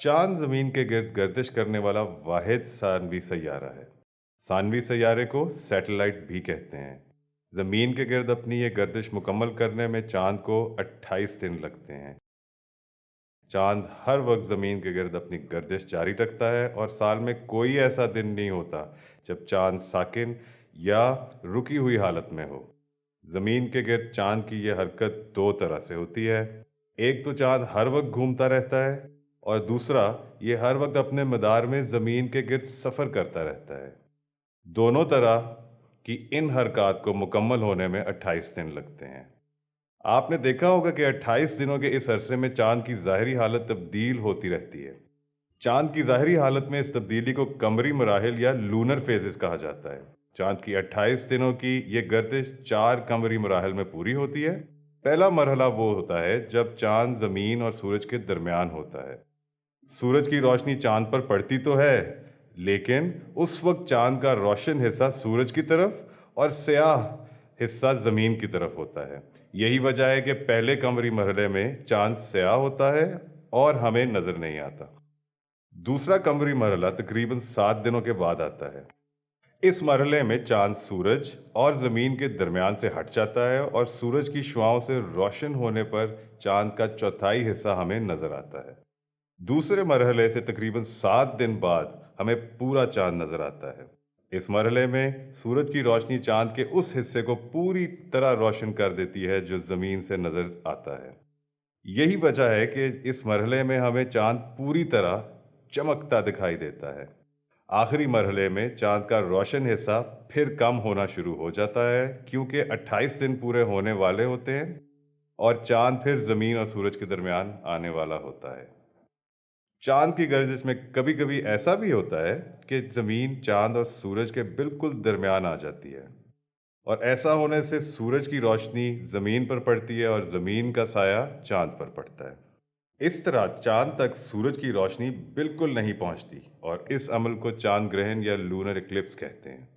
चांद जमीन के गिर्द गर्दिश करने वाला वाहिद सानवी सैयारा है। सानवी सैयारे को सैटेलाइट भी कहते हैं। जमीन के गिर्द अपनी ये गर्दिश मुकम्मल करने में चांद को 28 दिन लगते हैं। चांद हर वक्त जमीन के गिर्द अपनी गर्दिश जारी रखता है और साल में कोई ऐसा दिन नहीं होता जब चांद साकिन या रुकी हुई हालत में हो। जमीन के गिर्द चांद की ये हरकत दो तरह से होती है। एक तो चांद हर वक्त घूमता रहता है और दूसरा ये हर वक्त अपने मदार में जमीन के गिर्द सफर करता रहता है। दोनों तरह की इन हरकत को मुकम्मल होने में 28 दिन लगते हैं। आपने देखा होगा कि 28 दिनों के इस अरसे में चांद की ज़ाहिरी हालत तब्दील होती रहती है। चांद की ज़ाहिरी हालत में इस तब्दीली को कमरी मराहिल या लूनर फेजेस कहा जाता है। चांद की 28 दिनों की ये गर्दिश 4 कमरी मराहिल में पूरी होती है। पहला मरहला वो होता है जब चांद ज़मीन और सूरज के दरमियान होता है। सूरज की रोशनी चांद पर पड़ती तो है, लेकिन उस वक्त चांद का रोशन हिस्सा सूरज की तरफ और स्याह हिस्सा ज़मीन की तरफ होता है। यही वजह है कि पहले कमरी मरहले में चांद स्याह होता है और हमें नज़र नहीं आता। दूसरा कमरी मरहला तकरीबन 7 दिनों के बाद आता है। इस मरहले में चांद सूरज और ज़मीन के दरमियान से हट जाता है और सूरज की शुआओं से रोशन होने पर चांद का चौथाई हिस्सा हमें नज़र आता है। दूसरे मरहले से तकरीबन 7 दिन बाद हमें पूरा चांद नज़र आता है। इस मरहले में सूरज की रोशनी चांद के उस हिस्से को पूरी तरह रोशन कर देती है जो ज़मीन से नज़र आता है। यही वजह है कि इस मरहले में हमें चांद पूरी तरह चमकता दिखाई देता है। आखिरी मरहले में चांद का रोशन हिस्सा फिर कम होना शुरू हो जाता है, क्योंकि 28 दिन पूरे होने वाले होते हैं और चांद फिर ज़मीन और सूरज के दरमियान आने वाला होता है। चांद की गर्दिश में कभी कभी ऐसा भी होता है कि ज़मीन चांद और सूरज के बिल्कुल दरमियान आ जाती है, और ऐसा होने से सूरज की रोशनी ज़मीन पर पड़ती है और ज़मीन का साया चांद पर पड़ता है। इस तरह चांद तक सूरज की रोशनी बिल्कुल नहीं पहुंचती, और इस अमल को चांद ग्रहण या लूनर इक्लिप्स कहते हैं।